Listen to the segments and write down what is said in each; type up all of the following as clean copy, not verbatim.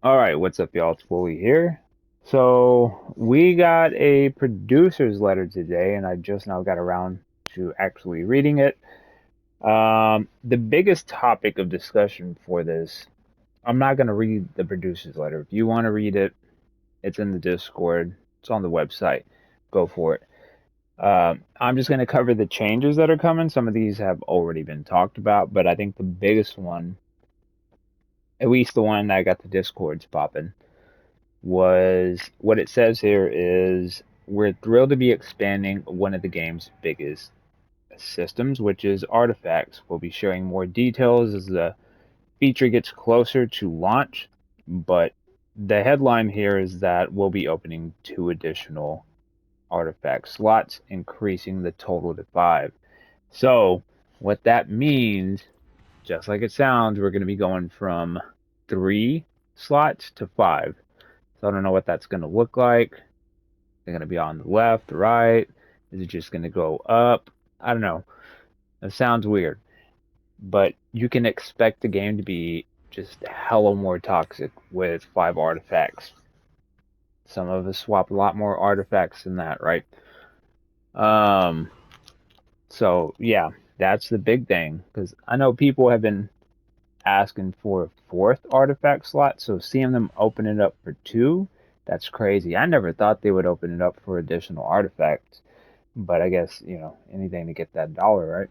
All right, what's up, y'all? It's Wooly here. So we got a producer's letter today, and I just now got around to actually reading it. The biggest topic of discussion for this, I'm not going to read the producer's letter. If you want to read it, it's in the Discord. It's on the website. Go for it. I'm just going to cover the changes that are coming. Some of these have already been talked about, but I think the biggest one, at least the one that got the Discords popping, was what it says here is we're thrilled to be expanding one of the game's biggest systems, which is artifacts. We'll be sharing more details as the feature gets closer to launch, but the headline here is that we'll be opening 2 additional artifact slots, increasing the total to 5. So, what that means, just like it sounds, we're going to be going from 3 slots to 5. So I don't know what that's going to look like. They're going to be on the left, the right. Is it just going to go up? I don't know. It sounds weird, but you can expect the game to be just hella more toxic with 5 artifacts. Some of us swap a lot more artifacts than that, right? Um, so yeah, that's the big thing because I know people have been asking for a fourth artifact slot, so seeing them open it up for 2, that's crazy. I never thought they would open it up for additional artifacts, but I guess, anything to get that dollar, right?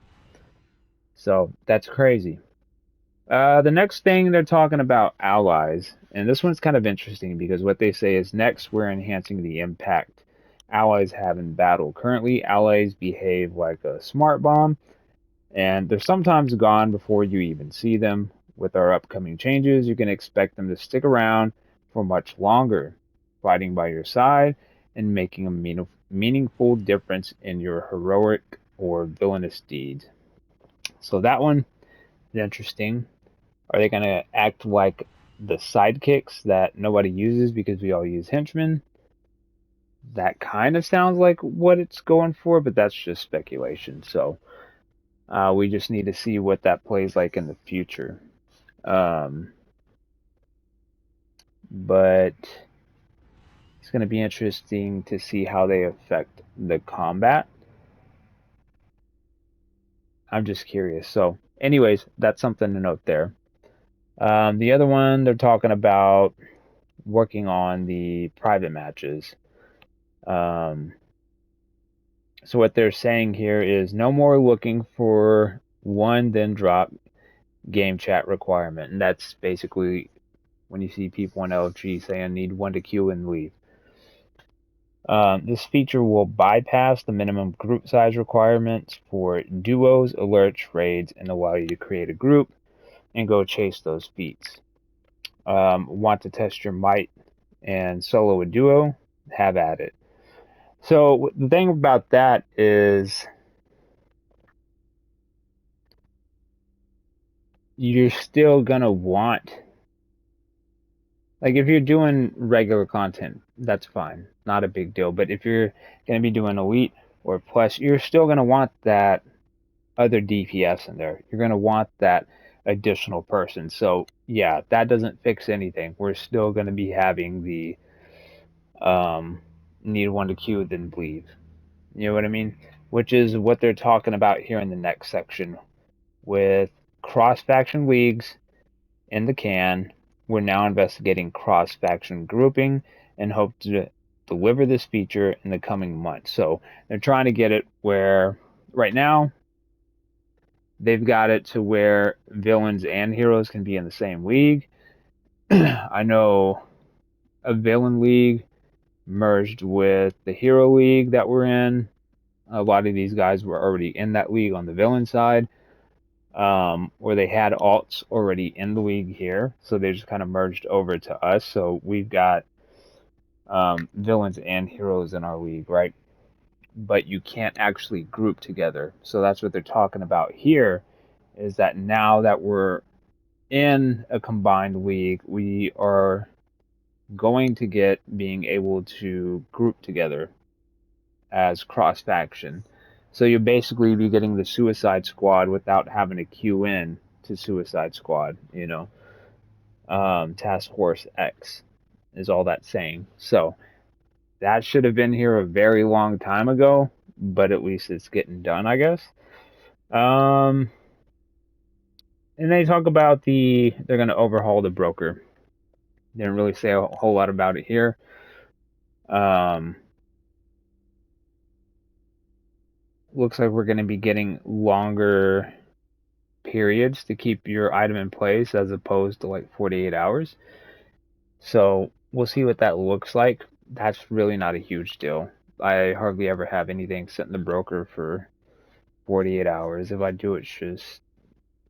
So that's crazy. The next thing they're talking about allies, and this one's kind of interesting because what they say is next we're enhancing the impact allies have in battle. Currently, allies behave like a smart bomb, and they're sometimes gone before you even see them. With our upcoming changes, you can expect them to stick around for much longer, fighting by your side and making a meaningful difference in your heroic or villainous deeds. So that one is interesting. Are they going to act like the sidekicks that nobody uses because we all use henchmen? That kind of sounds like what it's going for, but that's just speculation. So we just need to see what that plays like in the future. Um, but it's going to be interesting to see how they affect the combat. I'm just curious. So, anyways, that's something to note there. The other one, they're talking about working on the private matches. Um, so, what they're saying here is no more looking for one, then drop game chat requirement. And that's basically when you see people in LG saying need one to queue and leave. This feature will bypass the minimum group size requirements for duos, alerts, raids, and allow you to create a group and go chase those feats. Want to test your might and solo a duo? Have at it. So the thing about that is you're still gonna want, like, if you're doing regular content, that's fine, not a big deal. But if you're gonna be doing elite or plus, you're still gonna want that other DPS in there. You're going to want that additional person. So, yeah, that doesn't fix anything. We're still going to be having the um, need one to queue, then bleed. You know what I mean? Which is what they're talking about here in the next section. With cross faction leagues in the can, we're now investigating cross faction grouping and hope to deliver this feature in the coming months. So, they're trying to get it where right now they've got it to where villains and heroes can be in the same league. I know a villain league merged with the hero league that we're in. A lot of these guys were already in that league on the villain side, where they had alts already in the league here, so they just kind of merged over to us. So we've got villains and heroes in our league, right? But you can't actually group together. So that's what they're talking about here. Is that now that we're in a combined league, we are going to get being able to group together as cross faction. So you'll basically be getting the Suicide Squad without having to queue in to Suicide Squad, Task Force X is all that's saying. So that should have been here a very long time ago, but at least it's getting done, I guess. Um, and they talk about they're going to overhaul the broker. Didn't really say a whole lot about it here. Um, looks like we're going to be getting longer periods to keep your item in place as opposed to like 48 hours. So we'll see what that looks like. That's really not a huge deal. I hardly ever have anything sit in the broker for 48 hours. If I do, it's just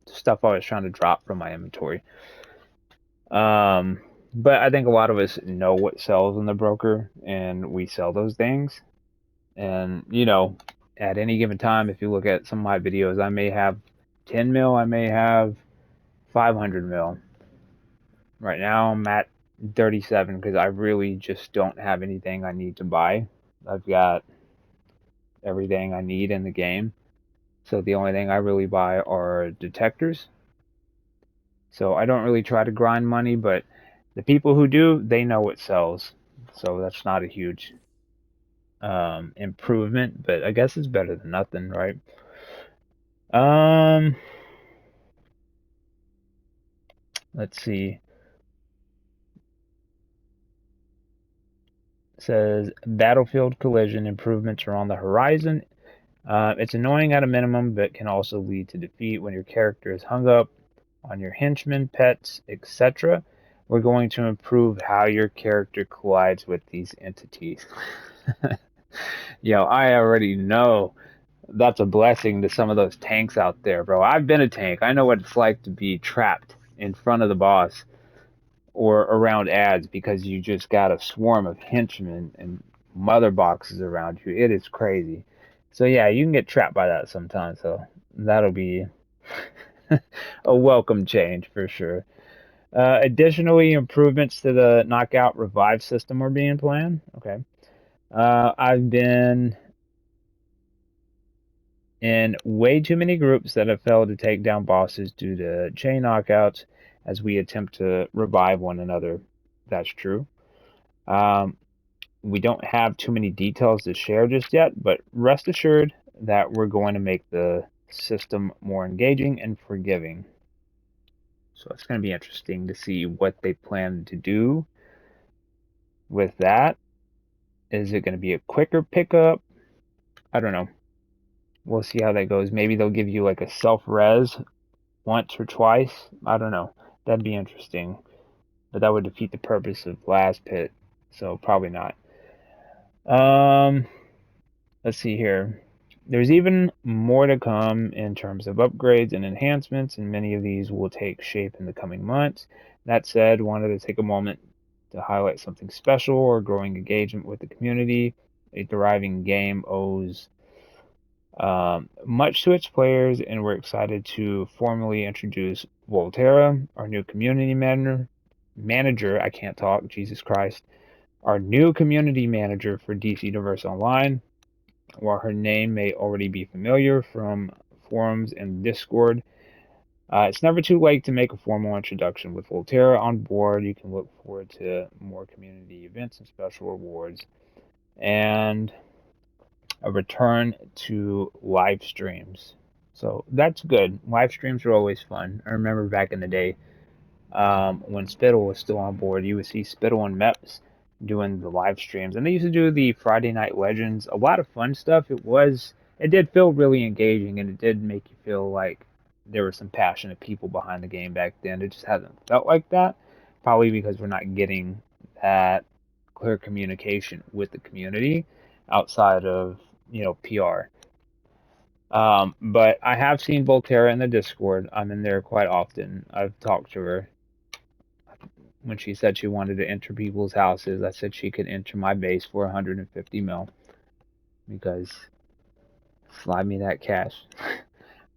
stuff I was trying to drop from my inventory. But I think a lot of us know what sells in the broker, and we sell those things. And at any given time, if you look at some of my videos, I may have 10 mil, I may have 500 mil. Right now, I'm at 37 because I really just don't have anything I need to buy. I've got everything I need in the game. So the only thing I really buy are detectors. So I don't really try to grind money, but the people who do, they know what sells. So that's not a huge improvement, but I guess it's better than nothing, right? Um, let's see. It says battlefield collision improvements are on the horizon. It's annoying at a minimum, but can also lead to defeat when your character is hung up on your henchmen, pets, etc. We're going to improve how your character collides with these entities. I already know that's a blessing to some of those tanks out there, bro. I've been a tank. I know what it's like to be trapped in front of the boss or around ads because you just got a swarm of henchmen and mother boxes around you. It is crazy. So yeah, you can get trapped by that sometimes. So that'll be a welcome change for sure. Additionally, improvements to the knockout revive system are being planned. Okay. I've been in way too many groups that have failed to take down bosses due to chain knockouts as we attempt to revive one another. That's true. Um, we don't have too many details to share just yet, but rest assured that we're going to make the system more engaging and forgiving. So it's going to be interesting to see what they plan to do with that. Is it going to be a quicker pickup? I don't know. We'll see how that goes. Maybe they'll give you like a self-res once or twice. I don't know. That'd be interesting. But that would defeat the purpose of Last Pit. So probably not. Um, let's see here. There's even more to come in terms of upgrades and enhancements, and many of these will take shape in the coming months. That said, wanted to take a moment to highlight something special or growing engagement with the community. A thriving game owes much to its players, and we're excited to formally introduce Volterra, our new community manager. I can't talk, Jesus Christ. Our new community manager for DC Universe Online. While her name may already be familiar from forums and Discord, it's never too late to make a formal introduction. With Volterra on board, you can look forward to more community events and special rewards, and a return to live streams. So that's good. Live streams are always fun. I remember back in the day when Spittle was still on board, you would see Spittle and Meps doing the live streams, and they used to do the Friday Night Legends. A lot of fun stuff. It did feel really engaging, and it did make you feel like there were some passionate people behind the game back then. It just hasn't felt like that, probably because we're not getting that clear communication with the community outside of PR. But I have seen Volterra in the Discord. I'm in there quite often. I've talked to her. When she said she wanted to enter people's houses, I said she could enter my base for 150 mil because slide me that cash.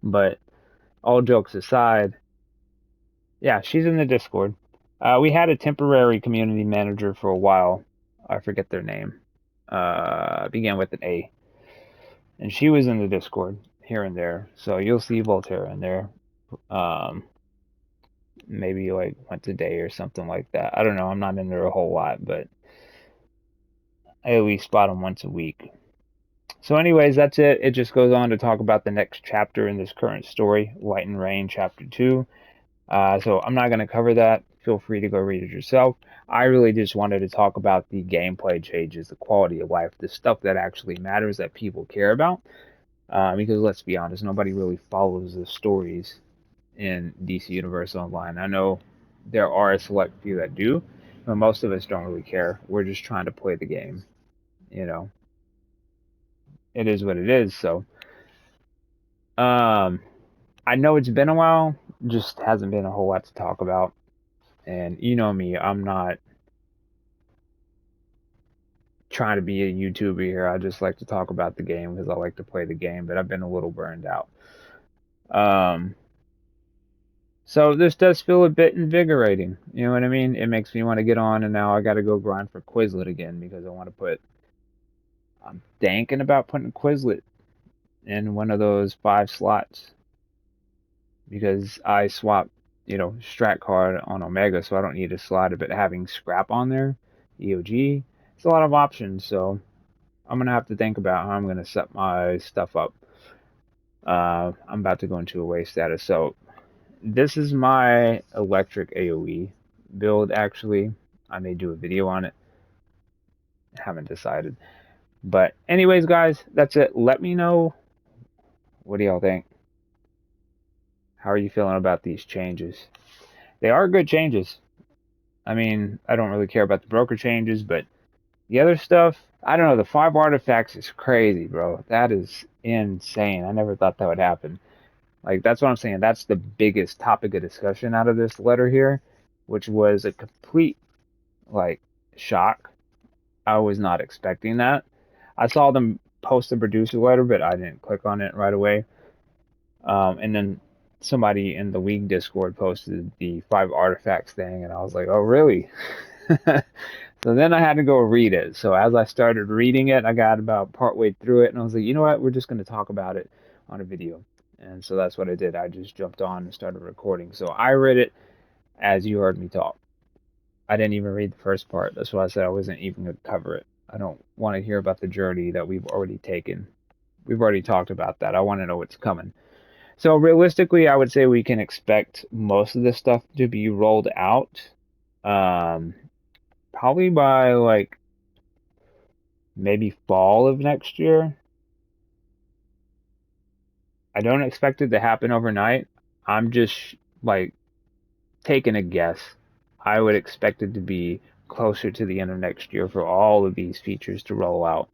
But all jokes aside, yeah, she's in the Discord. We had a temporary community manager for a while. I forget their name. Began with an A, and she was in the Discord here and there. So you'll see Volterra in there. Um, maybe like once a day or something like that. I don't know. I'm not in there a whole lot, but I at least spot them once a week. So, anyways, that's it. It just goes on to talk about the next chapter in this current story, Light and Rain, Chapter 2. So, I'm not going to cover that. Feel free to go read it yourself. I really just wanted to talk about the gameplay changes, the quality of life, the stuff that actually matters that people care about. Because let's be honest, nobody really follows the stories in DC Universe Online. I know there are a select few that do, but most of us don't really care. We're just trying to play the game. You know, it is what it is. So, um, I know it's been a while, just hasn't been a whole lot to talk about. And you know me, I'm not trying to be a YouTuber here. I just like to talk about the game because I like to play the game, but I've been a little burned out. Um, so this does feel a bit invigorating. You know what I mean? It makes me want to get on, and now I got to go grind for Quizlet again because I want to put. I'm thinking about putting Quizlet in one of those 5 slots because I swapped, Strat card on Omega, so I don't need a slot. But having Scrap on there, EOG, it's a lot of options. So I'm gonna have to think about how I'm gonna set my stuff up. I'm about to go into away status. So this is my electric AoE build. Actually, I may do a video on it. Haven't decided. But anyways, guys, that's it. Let me know, what do y'all think? How are you feeling about these changes? They are good changes. I mean, I don't really care about the broker changes, but the other stuff, I don't know. The 5 artifacts is crazy, bro. That is insane. I never thought that would happen. Like, that's what I'm saying. That's the biggest topic of discussion out of this letter here, which was a complete, like, shock. I was not expecting that. I saw them post the producer letter, but I didn't click on it right away. And then somebody in the Week Discord posted the 5 artifacts thing, and I was like, oh, really? So then I had to go read it. So as I started reading it, I got about partway through it, and I was like, you know what? We're just going to talk about it on a video. And so that's what I did. I just jumped on and started recording. So I read it as you heard me talk. I didn't even read the first part. That's why I said I wasn't even going to cover it. I don't want to hear about the journey that we've already taken. We've already talked about that. I want to know what's coming. So realistically, I would say we can expect most of this stuff to be rolled out. Um, Probably by like maybe fall of next year. I don't expect it to happen overnight. I'm just like taking a guess. I would expect it to be closer to the end of next year for all of these features to roll out.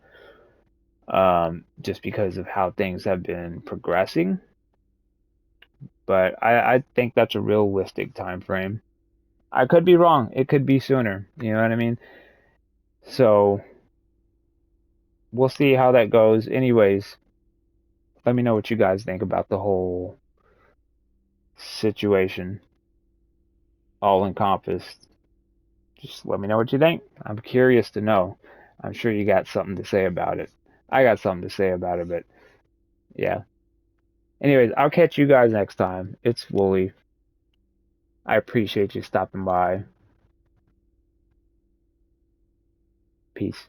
Just because of how things have been progressing. But I think that's a realistic time frame. I could be wrong. It could be sooner. You know what I mean? So we'll see how that goes. Anyways, let me know what you guys think about the whole situation, all encompassed. Just let me know what you think. I'm curious to know. I'm sure you got something to say about it. I got something to say about it, but yeah. Anyways, I'll catch you guys next time. It's Wooly. I appreciate you stopping by. Peace.